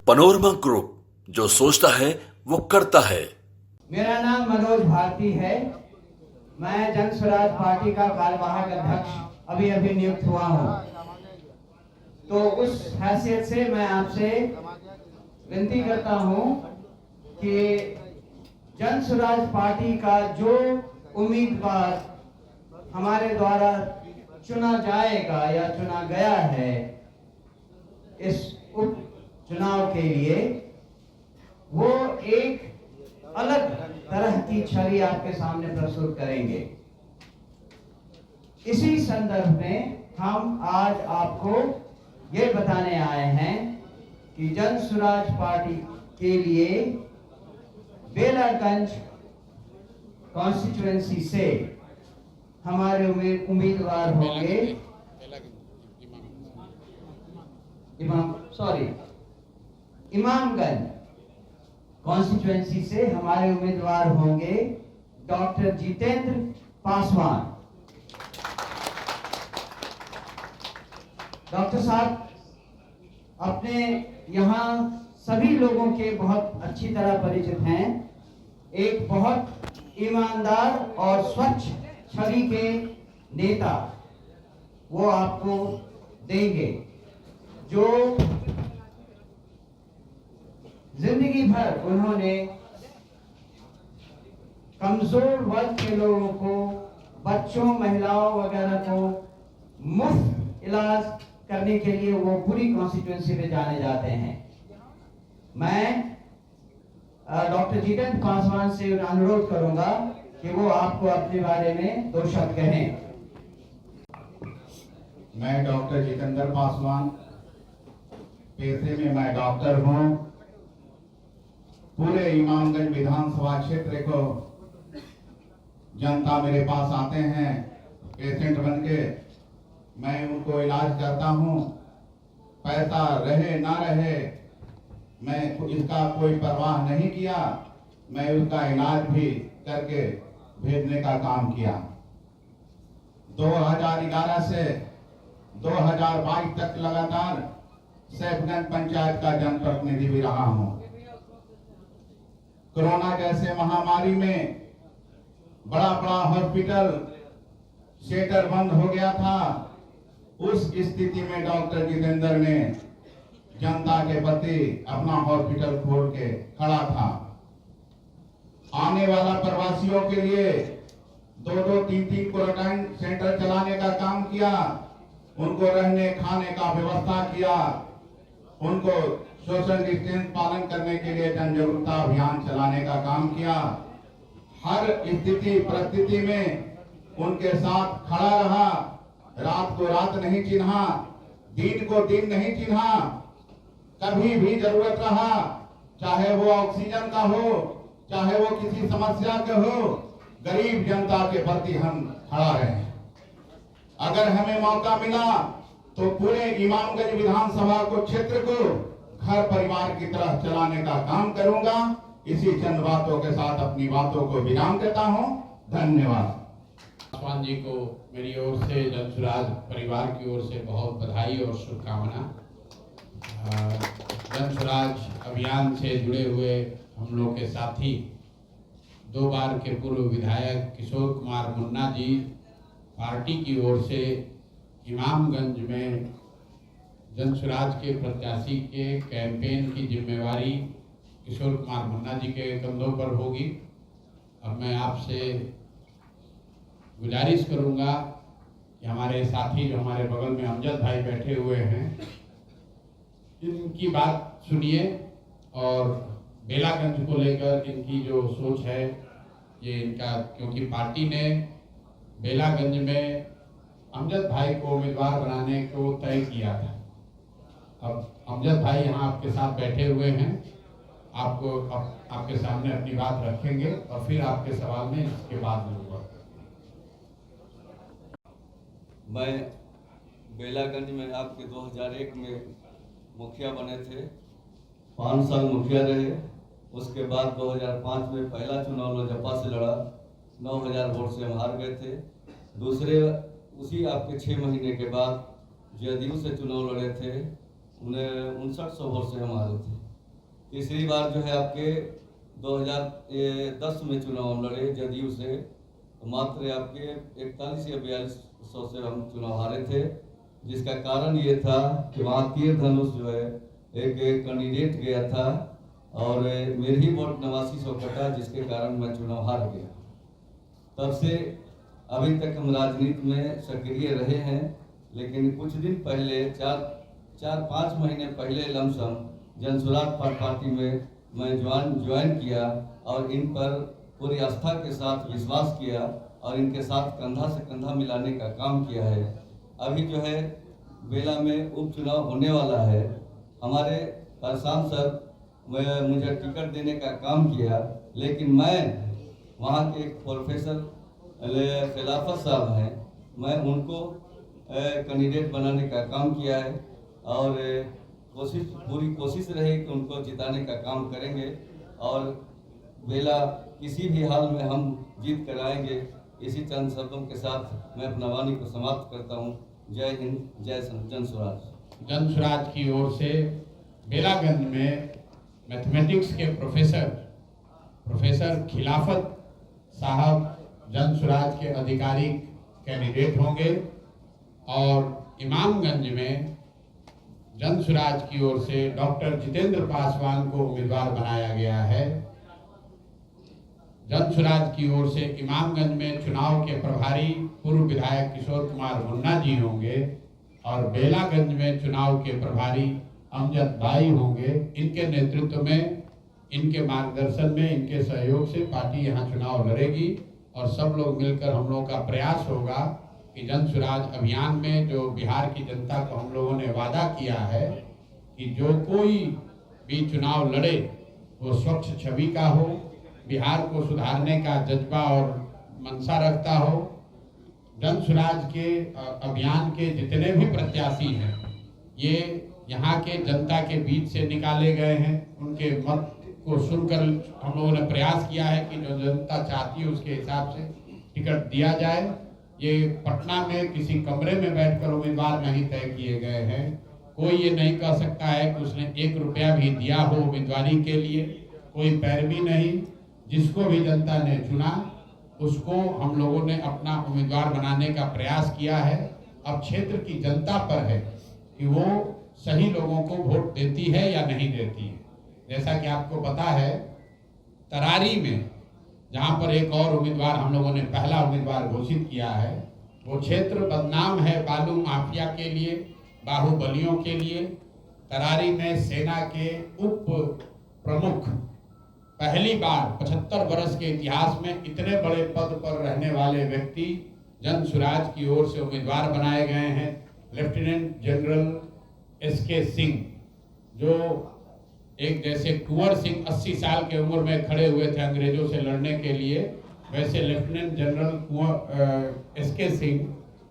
Panorama group, जो सोचता है वो करता है। मेरा नाम मनोज भारती है। मैं जन स्वराज पार्टी का कार्यवाहक अध्यक्ष अभी नियुक्त हुआ हूँ। तो उस हैसियत से मैं आपसे विनती करता हूँ कि जन स्वराज पार्टी का जो उम्मीदवार हमारे द्वारा चुना जाएगा या चुना गया है इस उप चुनाव के लिए, वो एक अलग तरह की छवि आपके सामने प्रस्तुत करेंगे। इसी संदर्भ में हम आज आपको ये बताने आए हैं कि जन स्वराज पार्टी के लिए बेलागंज कॉन्स्टिट्यूएंसी से हमारे उम्मीदवार होंगे इमामगंज कॉन्स्टिट्यूएंसी से हमारे उम्मीदवार होंगे डॉक्टर जितेंद्र पासवान। डॉक्टर साहब अपने यहाँ सभी लोगों के बहुत अच्छी तरह परिचित हैं। एक बहुत ईमानदार और स्वच्छ छवि के नेता वो आपको देंगे, जो जिंदगी भर उन्होंने कमजोर वर्ग के लोगों को, बच्चों, महिलाओं वगैरह को मुफ्त इलाज करने के लिए वो पूरी कॉन्स्टिट्यूएंसी में जाने जाते हैं। मैं डॉक्टर जितेंद्र पासवान से अनुरोध करूंगा कि वो आपको अपने बारे में दो शब्द कहें। मैं डॉक्टर जितेंद्र पासवान, पेशे में मैं डॉक्टर हूं। पूरे इमामगंज विधानसभा क्षेत्र को जनता मेरे पास आते हैं पेशेंट बन के, मैं उनको इलाज करता हूं। पैसा रहे ना रहे मैं इसका कोई परवाह नहीं किया, मैं उसका इलाज भी करके भेजने का काम किया। 2011 से 2022 तक लगातार सैफगंज पंचायत का जनप्रतिनिधि भी रहा हूं। कोरोना जैसे महामारी में बड़ा हॉस्पिटल शेटर बंद हो गया था। उस स्थिति में डॉक्टर जितेंद्र ने जनता के प्रति अपना हॉस्पिटल खोल के खड़ा था। आने वाला प्रवासियों के लिए 2-3 क्वारंटाइन सेंटर चलाने का काम किया, उनको रहने खाने का व्यवस्था किया, उनको सोशल डिस्टेंस पालन करने के लिए जन जागरूकता अभियान चलाने का काम किया। हर स्थिति परिस्थिति में उनके साथ खड़ा रहा, रात को रात नहीं चिन्हा, दिन को दिन नहीं चिन्हा। कभी भी जरूरत रहा, चाहे वो ऑक्सीजन का हो, चाहे वो किसी समस्या के हो, गरीब जनता के प्रति हम खड़ा रहे। अगर हमें मौका मिला तो पूरे इमामगंज विधानसभा को क्षेत्र को घर परिवार की तरह चलाने का काम करूंगा। इसी चंद बातों के साथ अपनी बातों को विराम देता हूं। धन्यवाद। पासवान जी को मेरी ओर से, जन स्वराज परिवार की ओर से बहुत बधाई और शुभकामना। जन स्वराज अभियान से जुड़े हुए हम लोग के साथी 2 बार के पूर्व विधायक किशोर कुमार मुन्ना जी, पार्टी की ओर से इमामगंज में जन स्वराज के प्रत्याशी के कैंपेन की जिम्मेवारी किशोर कुमार मुन्ना जी के कंधों पर होगी। अब मैं आपसे गुजारिश करूंगा कि हमारे साथी जो हमारे बगल में अमजद भाई बैठे हुए हैं, इनकी बात सुनिए और बेलागंज को लेकर इनकी जो सोच है ये इनका, क्योंकि पार्टी ने बेलागंज में अमजद भाई को उम्मीदवार बनाने को तय किया था। अब अमजद भाई यहाँ आपके साथ बैठे हुए हैं, आपको आपके सामने अपनी बात रखेंगे और फिर आपके सवाल में इसके बाद लूँगा। मैं बेलागंज में आपके 2001 में मुखिया बने थे, 5 साल मुखिया रहे। उसके बाद 2005 में पहला चुनाव लोजपा से लड़ा, 9000 वोट से हम हार गए थे। दूसरे उसी आपके 6 महीने के बाद जदयू से चुनाव लड़े थे, उन्हें 5900 वोट से हम हारे थे। तीसरी बार जो है आपके 2010 में चुनाव हम लड़े जदयू से, तो मात्र आपके 41 या 4200 से हम चुनाव हारे थे, जिसका कारण ये था कि वहाँ तीर धनुष जो है एक कैंडिडेट गया था और मेरे ही वोट 8900 कटा, जिसके कारण मैं चुनाव हार गया। तब से अभी तक हम राजनीति में सक्रिय रहे हैं, लेकिन कुछ दिन पहले 4-5 महीने पहले लमसम जन स्वराज पार्टी में मैं ज्वाइन किया और इन पर पूरी आस्था के साथ विश्वास किया और इनके साथ कंधा से कंधा मिलाने का काम किया है। अभी जो है बेला में उपचुनाव होने वाला है। हमारे सांसद मुझे टिकट देने का काम किया, लेकिन मैं वहाँ के एक प्रोफेसर खिलाफत साहब हैं, मैं उनको कैंडिडेट बनाने का काम किया है और पूरी कोशिश रहे कि उनको जिताने का काम करेंगे और बेला किसी भी हाल में हम जीत कर आएंगे। इसी चंद शब्दों के साथ मैं अपना वाणी को समाप्त करता हूँ। जय हिंद, जय जन स्वराज। जन स्वराज की ओर से बेलागंज में मैथमेटिक्स के प्रोफेसर खिलाफत साहब जन स्वराज के आधिकारिक कैंडिडेट होंगे और इमामगंज में जन स्वराज की ओर से डॉक्टर जितेंद्र पासवान को उम्मीदवार बनाया गया है। जन स्वराज की ओर से इमामगंज में चुनाव के प्रभारी पूर्व विधायक किशोर कुमार मुन्ना जी होंगे और बेलागंज में चुनाव के प्रभारी अमजद भाई होंगे। इनके नेतृत्व में, इनके मार्गदर्शन में, इनके सहयोग से पार्टी यहाँ चुनाव लड़ेगी और सब लोग मिलकर हम लोगों का प्रयास होगा कि जन स्वराज अभियान में जो बिहार की जनता को हम लोगों ने वादा किया है कि जो कोई भी चुनाव लड़े वो स्वच्छ छवि का हो, बिहार को सुधारने का जज्बा और मंशा रखता हो। जन स्वराज के अभियान के जितने भी प्रत्याशी हैं ये यहाँ के जनता के बीच से निकाले गए हैं। उनके मत को सुनकर हम लोगों ने प्रयास किया है कि जो जनता चाहती है उसके हिसाब से टिकट दिया जाए। ये पटना में किसी कमरे में बैठकर उम्मीदवार नहीं तय किए गए हैं। कोई ये नहीं कह सकता है कि उसने 1 रुपया भी दिया हो उम्मीदवारी के लिए, कोई पैरवी नहीं। जिसको भी जनता ने चुना उसको हम लोगों ने अपना उम्मीदवार बनाने का प्रयास किया है। अब क्षेत्र की जनता पर है कि वो सही लोगों को वोट देती है या नहीं देती है। जैसा कि आपको पता है तरारी में जहाँ पर एक और उम्मीदवार हम लोगों ने पहला उम्मीदवार घोषित किया है, वो क्षेत्र बदनाम है बालू माफिया के लिए, बाहुबलियों के लिए। तरारी में सेना के उप प्रमुख पहली बार 75 वर्ष के इतिहास में इतने बड़े पद पर रहने वाले व्यक्ति जन स्वराज की ओर से उम्मीदवार बनाए गए हैं। लेफ्टिनेंट जनरल एसके सिंह, जो एक जैसे कुंवर सिंह 80 साल के उम्र में खड़े हुए थे अंग्रेजों से लड़ने के लिए, वैसे lieutenant general SK Singh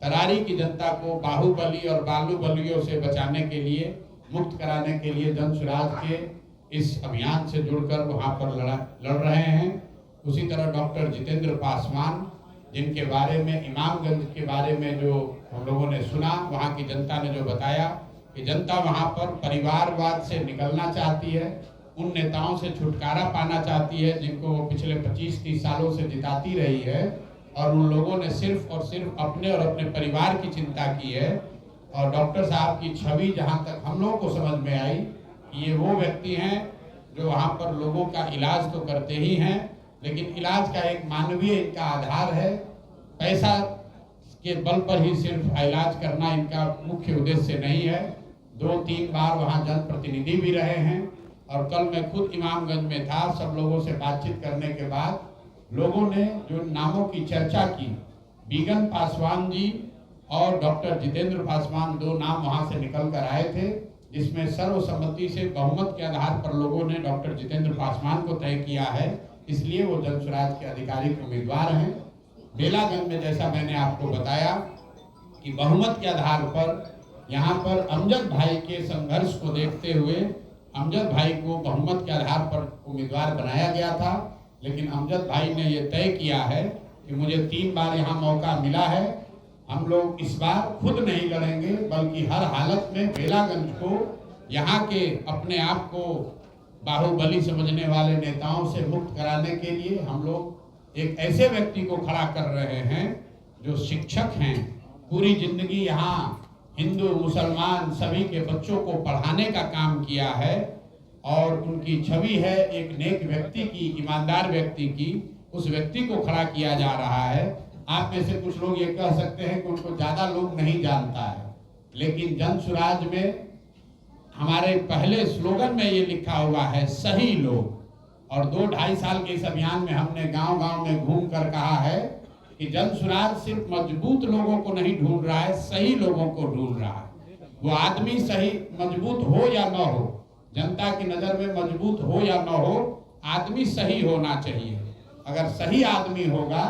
Tarari की जनता को बाहुबली और बालूबलियों से बचाने के लिए, मुक्त कराने के लिए जन स्वराज के इस अभियान से जुड़कर वहां पर लड़ रहे हैं। उसी तरह डॉक्टर जितेंद्र पासवान, जिनके बारे में इमामगंज के बारे में जो हम लोगों ने सुना, वहां की जनता ने जो बताया कि जनता वहां पर परिवारवाद से निकलना चाहती है, उन नेताओं से छुटकारा पाना चाहती है जिनको वो पिछले 25-30 सालों से जिताती रही है और उन लोगों ने सिर्फ और सिर्फ अपने और अपने परिवार की चिंता की है। और डॉक्टर साहब की छवि जहाँ तक हम लोगों को समझ में आई, ये वो व्यक्ति हैं जो वहाँ पर लोगों का इलाज तो करते ही हैं, लेकिन इलाज का एक मानवीय इनका आधार है। पैसा के बल पर ही सिर्फ इलाज करना इनका मुख्य उद्देश्य नहीं है। 2-3 बार वहाँ जनप्रतिनिधि भी रहे हैं और कल मैं खुद इमामगंज में था। सब लोगों से बातचीत करने के बाद लोगों ने जो नामों की चर्चा की, बीगन पासवान जी और डॉक्टर जितेंद्र पासवान, 2 नाम वहाँ से निकल कर आए थे, जिसमें सर्वसम्मति से बहुमत के आधार पर लोगों ने डॉक्टर जितेंद्र पासवान को तय किया है। इसलिए वो जन स्वराज के आधिकारिक उम्मीदवार हैं। बेलागंज में जैसा मैंने आपको बताया कि बहुमत के आधार पर यहाँ पर अमजद भाई के संघर्ष को देखते हुए अमजद भाई को बहुमत के आधार पर उम्मीदवार बनाया गया था, लेकिन अमजद भाई ने ये तय किया है कि मुझे 3 बार यहाँ मौका मिला है, हम लोग इस बार खुद नहीं लड़ेंगे बल्कि हर हालत में बेलागंज को, यहाँ के अपने आप को बाहुबली समझने वाले नेताओं से मुक्त कराने के लिए हम लोग एक ऐसे व्यक्ति को खड़ा कर रहे हैं जो शिक्षक हैं, पूरी जिंदगी यहाँ हिंदू मुसलमान सभी के बच्चों को पढ़ाने का काम किया है और उनकी छवि है एक नेक व्यक्ति की, ईमानदार व्यक्ति की। उस व्यक्ति को खड़ा किया जा रहा है। आप में से कुछ लोग ये कह सकते हैं कि उनको ज्यादा लोग नहीं जानता है, लेकिन जन सुराज में हमारे पहले स्लोगन में ये लिखा हुआ है सही लोग। और 2-2.5 साल के इस अभियान में हमने गांव-गांव में घूम कर कहा है कि जन सुराज सिर्फ मजबूत लोगों को नहीं ढूंढ रहा है, सही लोगों को ढूंढ रहा है। वो आदमी सही मजबूत हो या न हो, जनता की नजर में मजबूत हो या न हो, आदमी सही होना चाहिए। अगर सही आदमी होगा,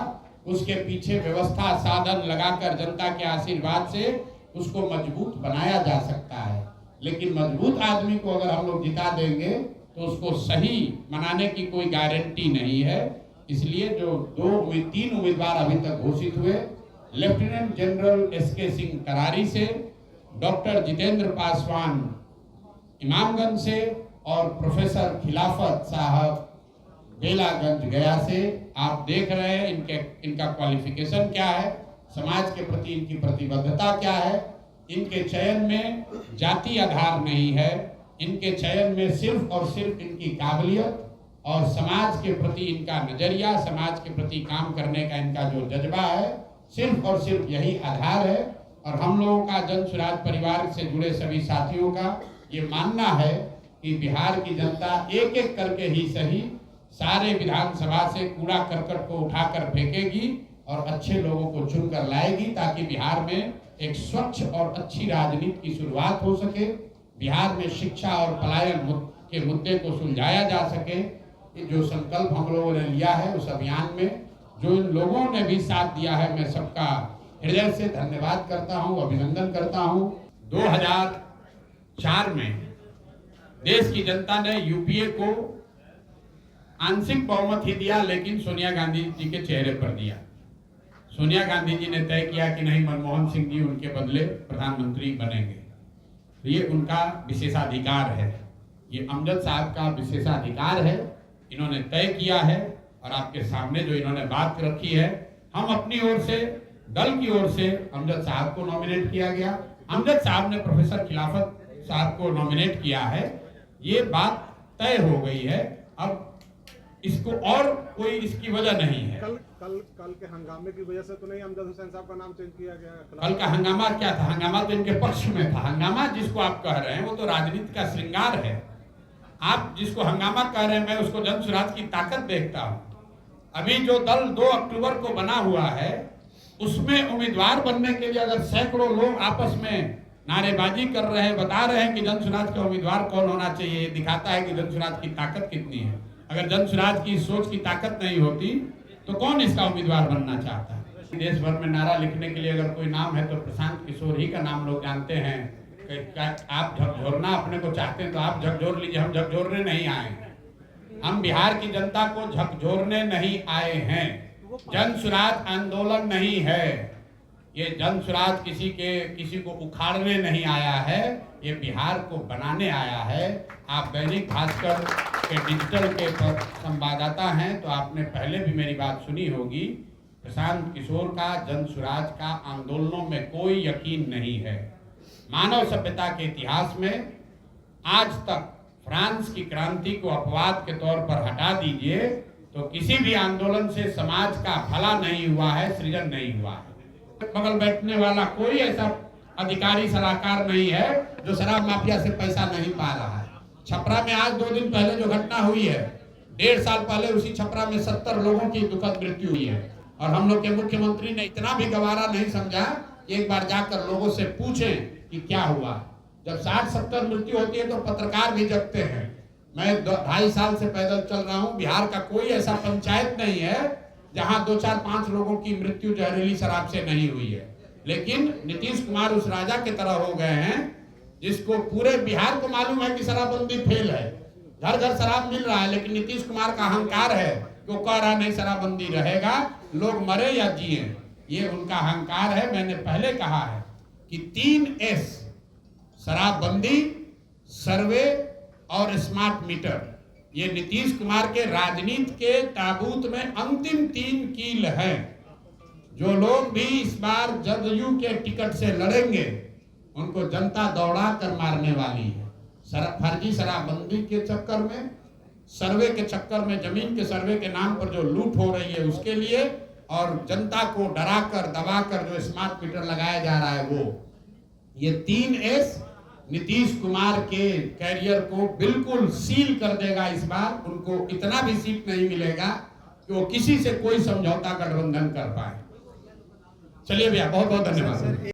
उसके पीछे व्यवस्था साधन लगाकर जनता के आशीर्वाद से उसको मजबूत बनाया जा सकता है। लेकिन मजबूत आदमी को अगर हम लोग जिता देंगे तो उसको सही बनाने की कोई गारंटी नहीं है। इसलिए जो 3 उम्मीदवार अभी तक घोषित हुए, लेफ्टिनेंट जनरल SK सिंह करारी से, डॉक्टर जितेंद्र पासवान इमामगंज से और प्रोफेसर खिलाफत साहब बेलागंज गया से, आप देख रहे हैं इनका क्वालिफिकेशन क्या है, समाज के प्रति इनकी प्रतिबद्धता क्या है। इनके चयन में जाति आधार नहीं है, इनके चयन में सिर्फ और सिर्फ इनकी काबिलियत और समाज के प्रति इनका नजरिया, समाज के प्रति काम करने का इनका जो जज्बा है, सिर्फ और सिर्फ यही आधार है। और हम लोगों का जन सुराज परिवार से जुड़े सभी साथियों का ये मानना है कि बिहार की जनता एक एक करके ही सही सारे विधानसभा से कूड़ा करकट को उठाकर फेंकेगी और अच्छे लोगों को चुनकर लाएगी, ताकि बिहार में एक स्वच्छ और अच्छी राजनीति की शुरुआत हो सके, बिहार में शिक्षा और पलायन के मुद्दे को सुलझाया जा सके। ये जो संकल्प हम लोगों ने लिया है, उस अभियान में जो इन लोगों ने भी साथ दिया है, मैं सबका हृदय से धन्यवाद करता हूं, अभिनंदन करता हूं। 2004 में देश की जनता ने यूपीए को आंशिक बहुमत ही दिया, लेकिन सोनिया गांधी जी के चेहरे पर दिया। सोनिया गांधी जी ने तय किया कि नहीं, मनमोहन सिंह जी उनके बदले प्रधानमंत्री बनेंगे। तो ये उनका विशेषाधिकार है, ये अमजद साहब का विशेषाधिकार है। इन्होंने तय किया है और आपके सामने जो इन्होंने बात रखी है, हम अपनी ओर से, दल की ओर से अमजद साहब को नॉमिनेट किया गया, अमजद साहब ने प्रोफेसर खिलाफत साहब को नॉमिनेट किया है। ये बात तय हो गई है, अब इसको और कोई इसकी वजह नहीं है। कल के हंगामे की वजह से तो नहीं अमजद हुसैन साहब का नाम चेंज किया गया? कल का हंगामा क्या था? हंगामा तो इनके पक्ष में था। हंगामा जिसको आप कह रहे हैं वो तो राजनीति का श्रृंगार है। आप जिसको हंगामा कह रहे हैं, मैं उसको जन सुराज की ताकत देखता हूँ। अभी जो दल 2 अक्टूबर को बना हुआ है, उसमें उम्मीदवार बनने के लिए अगर सैकड़ों लोग आपस में नारेबाजी कर रहे हैं, बता रहे हैं कि जन सुराज का उम्मीदवार कौन होना चाहिए, दिखाता है कि जन सुराज की ताकत कितनी है। अगर जन सुराज की सोच की ताकत नहीं होती तो कौन इसका उम्मीदवार बनना चाहता है? देश भर में नारा लिखने के लिए अगर कोई नाम है तो प्रशांत किशोर ही का नाम लोग जानते हैं। आप झकझोरना अपने को चाहते हैं तो आप झकझोर लीजिए, हम झकझोरने नहीं आए हैं। हम बिहार की जनता को झकझोरने नहीं आए हैं। जन सुराज आंदोलन नहीं है, ये जन सुराज किसी को उखाड़ने नहीं आया है, ये बिहार को बनाने आया है। आप दैनिक भास्कर के डिजिटल के संवाददाता हैं तो आपने पहले भी मेरी बात सुनी होगी। प्रशांत किशोर का जन सुराज का आंदोलनों में कोई यकीन नहीं है। मानव सभ्यता के इतिहास में आज तक फ्रांस की क्रांति को अपवाद के तौर पर हटा दीजिए तो किसी भी आंदोलन से समाज का भला नहीं हुआ है, सृजन नहीं हुआ है। बगल बैठने वाला कोई ऐसा अधिकारी सलाहकार नहीं है जो शराब माफिया से पैसा नहीं पा रहा है। छपरा में आज 2 दिन पहले जो घटना हुई है, 1.5 साल पहले उसी छपरा में 70 लोगों की दुखद मृत्यु हुई है। और हम लोग के मुख्यमंत्री ने इतना भी गवारा नहीं समझा कि एक बार जाकर लोगों से पूछें कि क्या हुआ। जब 60-70 मृत्यु होती है तो पत्रकार भी जगते हैं। मैं 2.5 साल से पैदल चल रहा हूँ, बिहार का कोई ऐसा पंचायत नहीं है जहां 2, 4, 5 लोगों की मृत्यु जहरीली शराब से नहीं हुई है। लेकिन नीतीश कुमार उस राजा की तरह हो गए हैं जिसको पूरे बिहार को मालूम है कि शराबबंदी फेल है, घर घर शराब मिल रहा है, लेकिन नीतीश कुमार का अहंकार है कि वो कह रहा नहीं शराबबंदी रहेगा, लोग मरे या जिए। ये उनका अहंकार है। मैंने पहले कहा है कि 3S शराबबंदी, सर्वे और स्मार्ट मीटर, ये नीतीश कुमार के राजनीति के ताबूत में अंतिम 3 कील हैं। जो लोग भी इस बार जदयू के टिकट से लड़ेंगे उनको जनता दौड़ा कर मारने वाली है। फर्जी शराबबंदी के चक्कर में, सर्वे के चक्कर में, जमीन के सर्वे के नाम पर जो लूट हो रही है उसके लिए, और जनता को डरा कर दबा कर जो स्मार्ट मीटर लगाया जा रहा है वो, ये 3 एस नीतीश कुमार के कैरियर को बिल्कुल सील कर देगा। इस बार उनको इतना भी सीट नहीं मिलेगा कि वो किसी से कोई समझौता गठबंधन कर पाए। चलिए भैया, बहुत बहुत धन्यवाद।